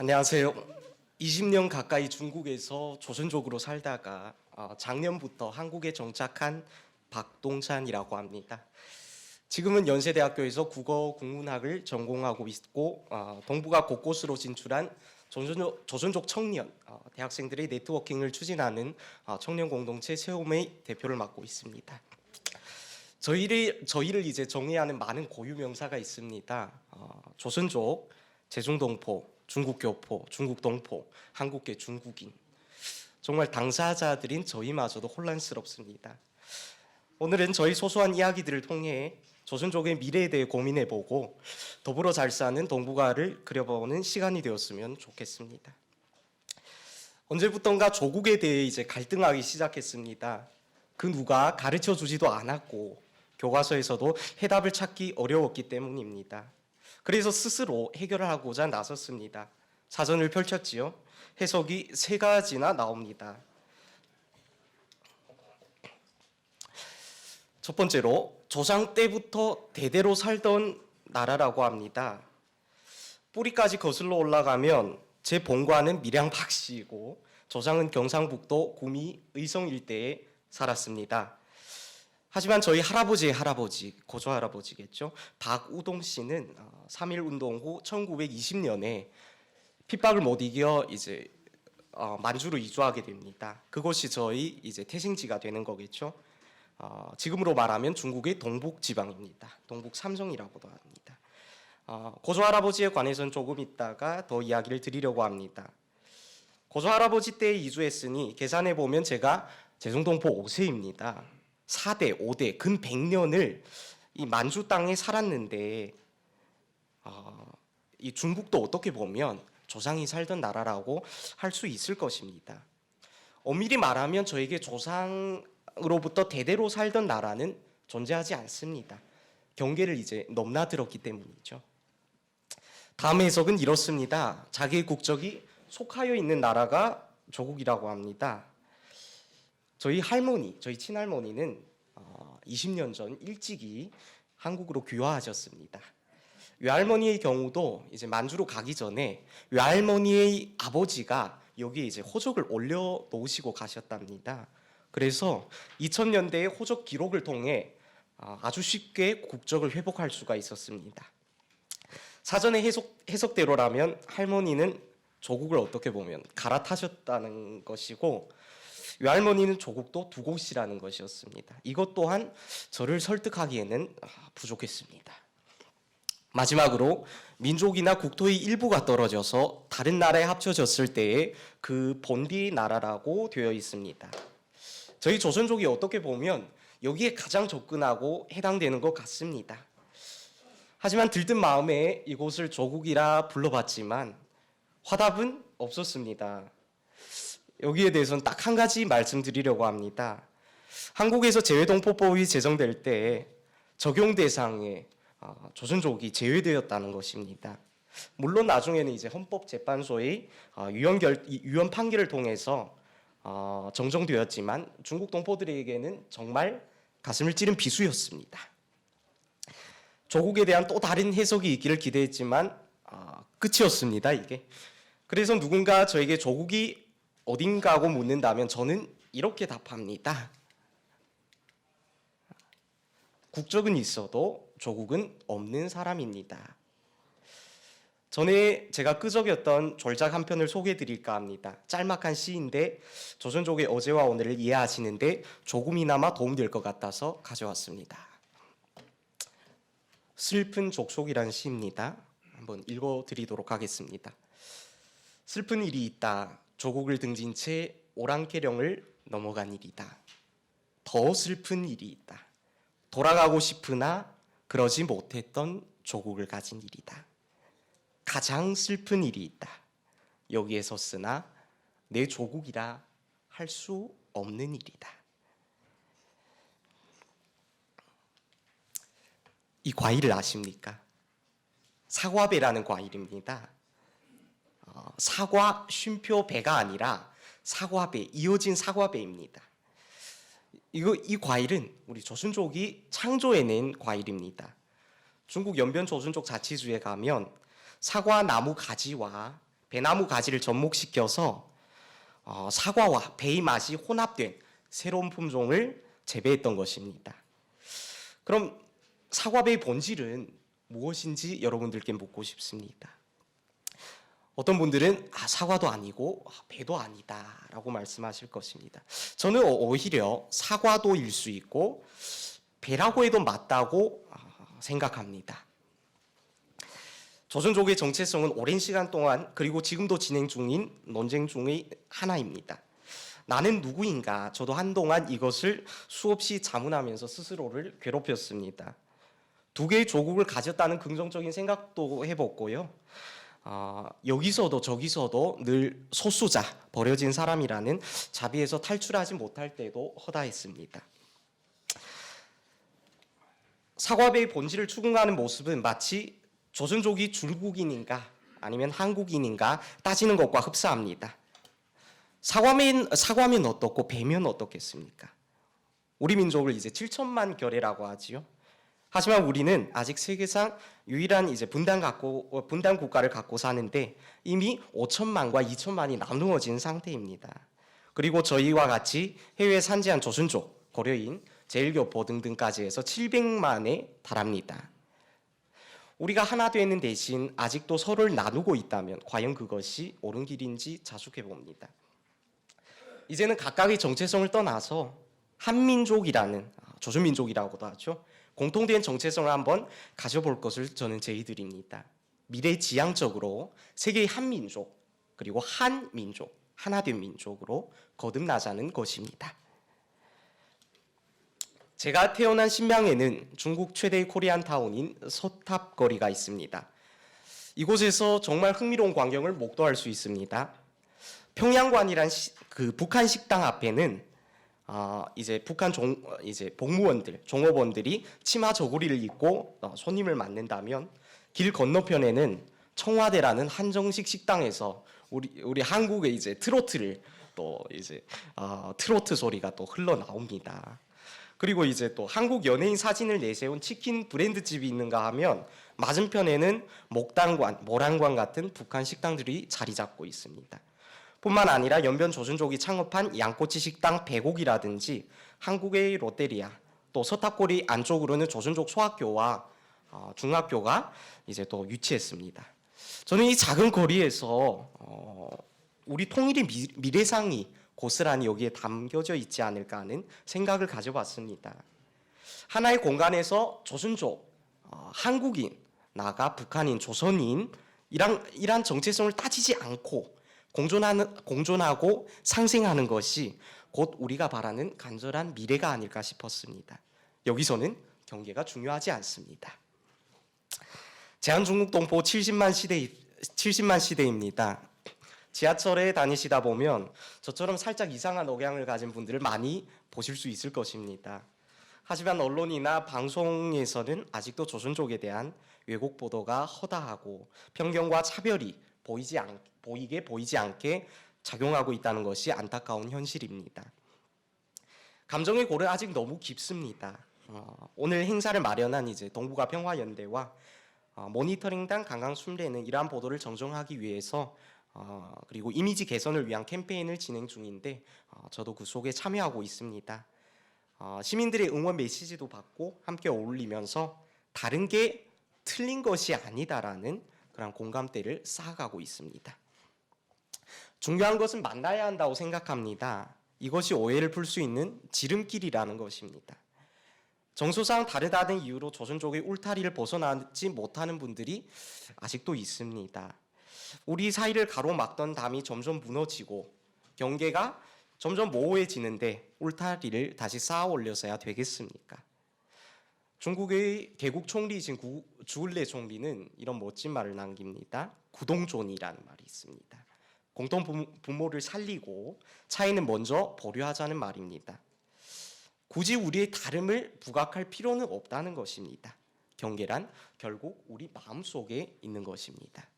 안녕하세요. 20년 가까이 중국에서 조선족으로 살다가 작년부터 한국에 정착한 박동찬이라고 합니다. 지금은 연세대학교에서 국어 국문학을 전공하고 있고 동북아 곳곳으로 진출한 조선족 청년 대학생들의 네트워킹을 추진하는 청년 공동체 세움의 대표를 맡고 있습니다. 저희를 이제 정의하는 많은 고유 명사가 있습니다. 조선족, 제중동포, 중국교포, 중국동포, 한국계 중국인. 정말 당사자들인 저희마저도 혼란스럽습니다. 오늘은 저희 소소한 이야기들을 통해 조선족의 미래에 대해 고민해보고 더불어 잘 사는 동북아를 그려보는 시간이 되었으면 좋겠습니다. 언제부턴가 조국에 대해 이제 갈등하기 시작했습니다. 그 누가 가르쳐 주지도 않았고 교과서에서도 해답을 찾기 어려웠기 때문입니다. 그래서 스스로 해결을 하고자 나섰습니다. 사전을 펼쳤지요. 해석이 세 가지나 나옵니다. 첫 번째로 조상 때부터 대대로 살던 나라라고 합니다. 뿌리까지 거슬러 올라가면 제 본관은 밀양 박씨이고 조상은 경상북도 구미 의성 일대에 살았습니다. 하지만 저희 할아버지의 할아버지, 고조 할아버지겠죠. 박우동 씨는 3.1 운동 후 1920년에 핍박을 못 이겨 이제 만주로 이주하게 됩니다. 그것이 저희 이제 태생지가 되는 거겠죠. 지금으로 말하면 중국의 동북 지방입니다. 동북 삼성이라고도 합니다. 고조 할아버지에 관해서는 조금 있다가 더 이야기를 드리려고 합니다. 고조 할아버지 때 이주했으니 계산해 보면 제가 제중동포 5세입니다. 4대, 5대, 근 100년을 이 만주 땅에 살았는데 이 중국도 어떻게 보면 조상이 살던 나라라고 할 수 있을 것입니다. 엄밀히 말하면 저에게 조상으로부터 대대로 살던 나라는 존재하지 않습니다. 경계를 이제 넘나들었기 때문이죠. 다음 해석은 이렇습니다. 자기의 국적이 속하여 있는 나라가 조국이라고 합니다. 저희 할머니, 저희 친할머니는 20년 전 일찍이 한국으로 귀화하셨습니다. 외할머니의 경우도 이제 만주로 가기 전에 외할머니의 아버지가 여기에 이제 호적을 올려 놓으시고 가셨답니다. 그래서 2000년대의 호적 기록을 통해 아주 쉽게 국적을 회복할 수가 있었습니다. 사전의 해석대로라면 할머니는 조국을 어떻게 보면 갈아타셨다는 것이고 외할머니는 조국도 두 곳이라는 것이었습니다. 이것 또한 저를 설득하기에는 부족했습니다. 마지막으로 민족이나 국토의 일부가 떨어져서 다른 나라에 합쳐졌을 때에 그 본디 나라라고 되어 있습니다. 저희 조선족이 어떻게 보면 여기에 가장 접근하고 해당되는 것 같습니다. 하지만 들뜬 마음에 이곳을 조국이라 불러봤지만 화답은 없었습니다. 여기에 대해서는 딱 한 가지 말씀드리려고 합니다. 한국에서 재외동포법이 제정될 때 적용 대상에 조선족이 제외되었다는 것입니다. 물론 나중에는 이제 헌법재판소의 유언 판결을 통해서 정정되었지만 중국 동포들에게는 정말 가슴을 찌른 비수였습니다. 조국에 대한 또 다른 해석이 있기를 기대했지만 끝이었습니다. 이게. 그래서 누군가 저에게 조국이 어딘가고 묻는다면 저는 이렇게 답합니다. 국적은 있어도 조국은 없는 사람입니다. 전에 제가 끄적였던 졸작 한 편을 소개해 드릴까 합니다. 짤막한 시인데 조선족의 어제와 오늘을 이해하시는데 조금이나마 도움될 것 같아서 가져왔습니다. 슬픈 족속이라는 시입니다. 한번 읽어드리도록 하겠습니다. 슬픈 일이 있다. 조국을 등진 채 오랑캐령을 넘어간 일이다. 더 슬픈 일이 있다. 돌아가고 싶으나 그러지 못했던 조국을 가진 일이다. 가장 슬픈 일이 있다. 여기에 섰으나 내 조국이라 할 수 없는 일이다. 이 과일을 아십니까? 사과배라는 과일입니다. 사과 쉼표 배가 아니라 사과배, 이어진 사과배입니다. 이 과일은 우리 조선족이 창조해낸 과일입니다. 중국 연변 조선족 자치주에 가면 사과 나무 가지와 배나무 가지를 접목시켜서 사과와 배의 맛이 혼합된 새로운 품종을 재배했던 것입니다. 그럼 사과배의 본질은 무엇인지 여러분들께 묻고 싶습니다. 어떤 분들은 사과도 아니고 배도 아니다라고 말씀하실 것입니다. 저는 오히려 사과도일 수 있고 배라고 해도 맞다고 생각합니다. 조선족의 정체성은 오랜 시간 동안 그리고 지금도 진행 중인 논쟁 중의 하나입니다. 나는 누구인가? 저도 한동안 이것을 수없이 자문하면서 스스로를 괴롭혔습니다. 두 개의 조국을 가졌다는 긍정적인 생각도 해봤고요. 여기서도 저기서도 늘 소수자, 버려진 사람이라는 자비에서 탈출하지 못할 때도 허다했습니다. 사과배의 본질을 추궁하는 모습은 마치 조선족이 중국인인가 아니면 한국인인가 따지는 것과 흡사합니다. 사과면 어떻고 배면 어떻겠습니까? 우리 민족을 이제 7천만 결해라고 하지요. 하지만 우리는 아직 세계상 유일한 이제 분단 국가를 갖고 사는데 이미 5천만과 2천만이 나누어진 상태입니다. 그리고 저희와 같이 해외에 산지한 조선족, 고려인, 제일교포 등등까지 해서 700만에 달합니다. 우리가 하나 되는 대신 아직도 서로를 나누고 있다면 과연 그것이 옳은 길인지 자숙해 봅니다. 이제는 각각의 정체성을 떠나서 한민족이라는 조선민족이라고도 하죠. 공통된 정체성을 한번 가져볼 것을 저는 제의드립니다. 미래지향적으로 세계의 한민족 그리고 한민족, 하나된 민족으로 거듭나자는 것입니다. 제가 태어난 신명에는 중국 최대의 코리안타운인 서탑거리가 있습니다. 이곳에서 정말 흥미로운 광경을 목도할 수 있습니다. 평양관이란 북한 식당 앞에는 이제 북한 복무원들, 종업원들이 치마 저고리를 입고 손님을 맞는다면 길 건너편에는 청와대라는 한정식 식당에서 우리 한국의 이제 트로트를 또 이제 트로트 소리가 또 흘러나옵니다. 그리고 이제 또 한국 연예인 사진을 내세운 치킨 브랜드집이 있는가 하면 맞은편에는 목단관, 모란관 같은 북한 식당들이 자리 잡고 있습니다. 뿐만 아니라 연변 조선족이 창업한 양꼬치 식당 배곡이라든지 한국의 롯데리아, 또 서탑거리 안쪽으로는 조선족 소학교와 중학교가 이제 또 위치했습니다. 저는 이 작은 거리에서 우리 통일의 미래상이 고스란히 여기에 담겨져 있지 않을까 하는 생각을 가져봤습니다. 하나의 공간에서 조선족, 한국인, 나아가 북한인, 조선인 이란 정체성을 따지지 않고 공존하고 상생하는 것이 곧 우리가 바라는 간절한 미래가 아닐까 싶었습니다. 여기서는 경계가 중요하지 않습니다. 제한중국동포 70만 시대입니다. 지하철에 다니시다 보면 저처럼 살짝 이상한 억양을 가진 분들을 많이 보실 수 있을 것입니다. 하지만 언론이나 방송에서는 아직도 조선족에 대한 왜곡 보도가 허다하고 편견과 차별이 보이지 않게 작용하고 있다는 것이 안타까운 현실입니다. 감정의 골은 아직 너무 깊습니다. 오늘 행사를 마련한 이제 동북아 평화연대와 모니터링단 강강순례는 이러한 보도를 정정하기 위해서 그리고 이미지 개선을 위한 캠페인을 진행 중인데 저도 그 속에 참여하고 있습니다. 시민들의 응원 메시지도 받고 함께 어울리면서 다른 게 틀린 것이 아니다라는 그런 공감대를 쌓아가고 있습니다. 중요한 것은 만나야 한다고 생각합니다. 이것이 오해를 풀 수 있는 지름길이라는 것입니다. 정서상 다르다는 이유로 조선족의 울타리를 벗어나지 못하는 분들이 아직도 있습니다. 우리 사이를 가로막던 담이 점점 무너지고 경계가 점점 모호해지는데 울타리를 다시 쌓아 올려서야 되겠습니까? 중국의 개국 총리이신 주을레 총리는 이런 멋진 말을 남깁니다. 구동존이라는 말이 있습니다. 공통 분모를 살리고 차이는 먼저 보류하자는 말입니다. 굳이 우리의 다름을 부각할 필요는 없다는 것입니다. 경계란 결국 우리 마음속에 있는 것입니다.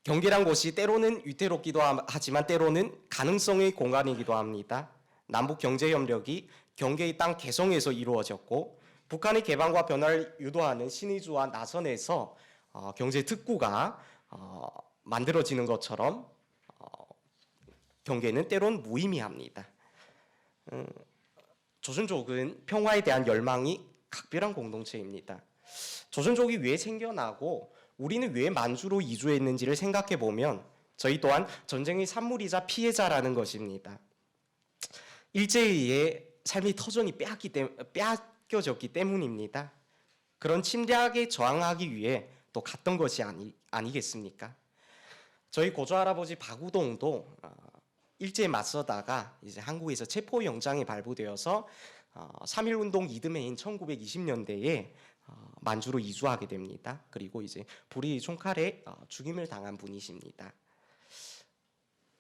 경계란 곳이 때로는 위태롭기도 하지만 때로는 가능성의 공간이기도 합니다. 남북 경제 협력이 경계의 땅 개성에서 이루어졌고 북한의 개방과 변화를 유도하는 신의주와 나선에서 경제 특구가 만들어지는 것처럼 경계는 때론 무의미합니다. 조선족은 평화에 대한 열망이 각별한 공동체입니다. 조선족이 왜 생겨나고 우리는 왜 만주로 이주했는지를 생각해 보면 저희 또한 전쟁의 산물이자 피해자라는 것입니다. 일제에 의해 삶의 터전이 빼앗겨졌기 때문입니다. 그런 침략에 저항하기 위해 또 갔던 것이 아니겠습니까? 저희 고조할아버지 박우동도 일제에 맞서다가 이제 한국에서 체포영장이 발부되어서 3.1운동 이듬해인 1920년대에 만주로 이주하게 됩니다. 그리고 이제 불의 총칼에 죽임을 당한 분이십니다.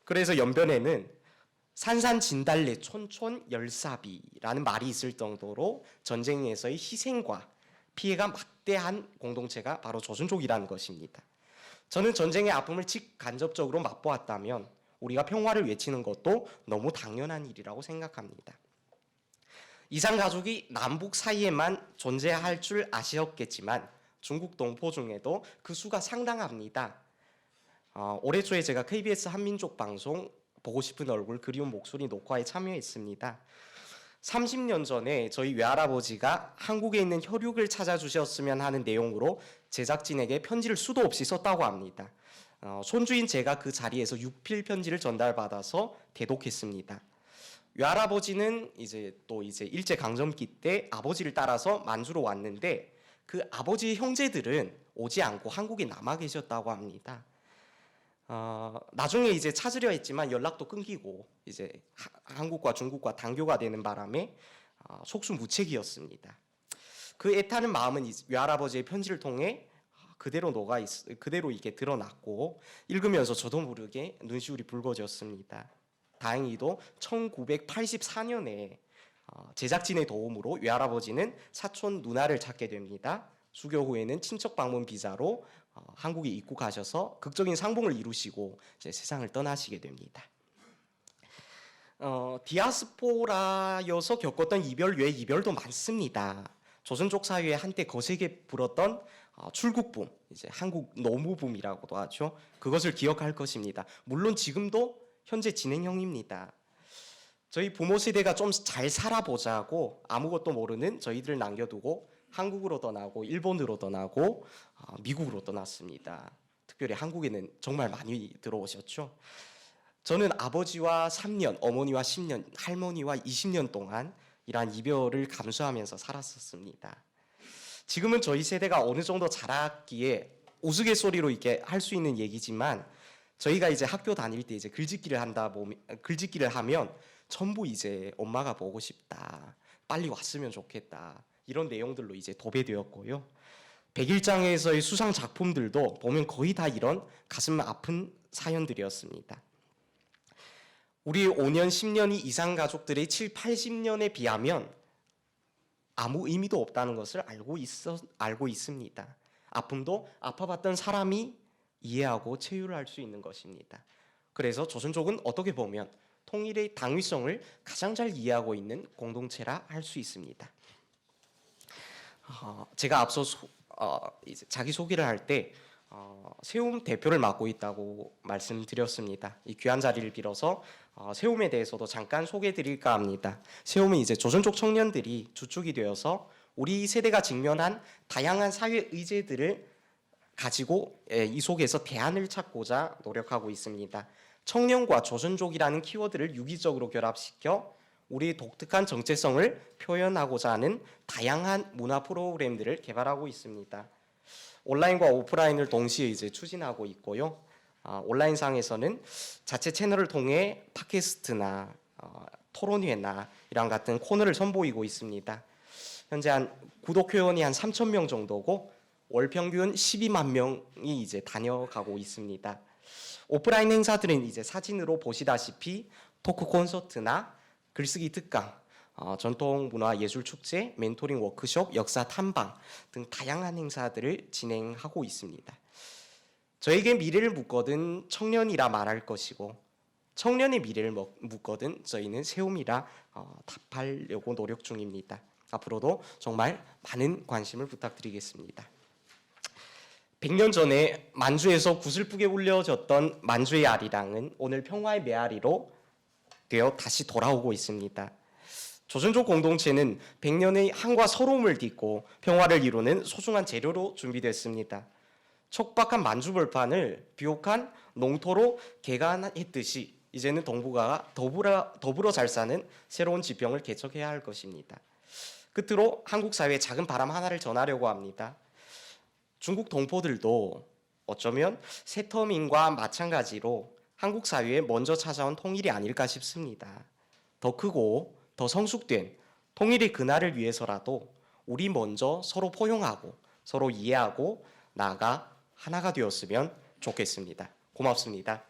그래서 연변에는 산산진달래 촌촌 열사비라는 말이 있을 정도로 전쟁에서의 희생과 피해가 막대한 공동체가 바로 조선족이라는 것입니다. 저는 전쟁의 아픔을 직간접적으로 맛보았다면 우리가 평화를 외치는 것도 너무 당연한 일이라고 생각합니다. 이산 가족이 남북 사이에만 존재할 줄 아시었겠지만 중국 동포 중에도 그 수가 상당합니다. 올해 초에 제가 KBS 한민족 방송 보고 싶은 얼굴 그리운 목소리 녹화에 참여했습니다. 30년 전에 저희 외할아버지가 한국에 있는 혈육을 찾아주셨으면 하는 내용으로 제작진에게 편지를 수도 없이 썼다고 합니다. 손주인 제가 그 자리에서 육필 편지를 전달받아서 대독했습니다. 외할아버지는 이제 일제 강점기 때 아버지를 따라서 만주로 왔는데 그 아버지의 형제들은 오지 않고 한국에 남아 계셨다고 합니다. 나중에 이제 찾으려 했지만 연락도 끊기고 이제 한국과 중국과 단교가 되는 바람에 속수무책이었습니다. 그 애타는 마음은 외할아버지의 편지를 통해 그대로 이게 드러났고 읽으면서 저도 모르게 눈시울이 붉어졌습니다. 다행히도 1984년에 제작진의 도움으로 외할아버지는 사촌 누나를 찾게 됩니다. 수교 후에는 친척 방문 비자로 한국에 입국하셔서 극적인 상봉을 이루시고 이제 세상을 떠나시게 됩니다. 디아스포라여서 겪었던 이별 외에 이별도 많습니다. 조선족 사회에 한때 거세게 불었던 출국붐, 이제 한국 노무붐이라고도 하죠. 그것을 기억할 것입니다. 물론 지금도 현재 진행형입니다. 저희 부모 세대가 좀 잘 살아보자고 아무것도 모르는 저희들을 남겨두고 한국으로 떠나고 일본으로 떠나고 미국으로 떠났습니다. 특별히 한국에는 정말 많이 들어오셨죠. 저는 아버지와 3년, 어머니와 10년, 할머니와 20년 동안 이러한 이별을 감수하면서 살았었습니다. 지금은 저희 세대가 어느 정도 자랐기에 우스갯소리로 이렇게 할 수 있는 얘기지만 저희가 이제 학교 다닐 때 이제 글짓기를 하면 전부 이제 엄마가 보고 싶다, 빨리 왔으면 좋겠다 이런 내용들로 이제 도배되었고요. 백일장에서의 수상 작품들도 보면 거의 다 이런 가슴 아픈 사연들이었습니다. 우리 5년, 10년이 이상 가족들의 7, 80년에 비하면 아무 의미도 없다는 것을 알고 있습니다. 아픔도 아파봤던 사람이 이해하고 체휼할 수 있는 것입니다. 그래서 조선족은 어떻게 보면 통일의 당위성을 가장 잘 이해하고 있는 공동체라 할 수 있습니다. 제가 앞서 이제 자기소개를 할 때 세움 대표를 맡고 있다고 말씀드렸습니다. 이 귀한 자리를 빌어서 세움에 대해서도 잠깐 소개해드릴까 합니다. 세움은 이제 조선족 청년들이 주축이 되어서 우리 세대가 직면한 다양한 사회 의제들을 가지고 이 속에서 대안을 찾고자 노력하고 있습니다. 청년과 조선족이라는 키워드를 유기적으로 결합시켜 우리의 독특한 정체성을 표현하고자 하는 다양한 문화 프로그램들을 개발하고 있습니다. 온라인과 오프라인을 동시에 이제 추진하고 있고요. 온라인상에서는 자체 채널을 통해 팟캐스트나 토론회나 이런 같은 코너를 선보이고 있습니다. 현재 구독 회원이 한 3,000명 정도고 월 평균 12만 명이 이제 다녀가고 있습니다. 오프라인 행사들은 이제 사진으로 보시다시피 토크 콘서트나 글쓰기 특강, 전통 문화 예술 축제, 멘토링 워크숍, 역사 탐방 등 다양한 행사들을 진행하고 있습니다. 저에게 미래를 묻거든 청년이라 말할 것이고 청년의 미래를 묻거든 저희는 세움이라 답하려고 노력 중입니다. 앞으로도 정말 많은 관심을 부탁드리겠습니다. 100년 전에 만주에서 구슬프게 울려졌던 만주의 아리랑은 오늘 평화의 메아리로 되어 다시 돌아오고 있습니다. 조선족 공동체는 100년의 한과 서러움을 딛고 평화를 이루는 소중한 재료로 준비됐습니다. 척박한 만주벌판을 비옥한 농토로 개간했듯이 이제는 동북아가 더불어 잘 사는 새로운 지평을 개척해야 할 것입니다. 끝으로 한국 사회에 작은 바람 하나를 전하려고 합니다. 중국 동포들도 어쩌면 새터민과 마찬가지로 한국 사회에 먼저 찾아온 통일이 아닐까 싶습니다. 더 크고 더 성숙된 통일의 그날을 위해서라도 우리 먼저 서로 포용하고 서로 이해하고 나아가 하나가 되었으면 좋겠습니다. 고맙습니다.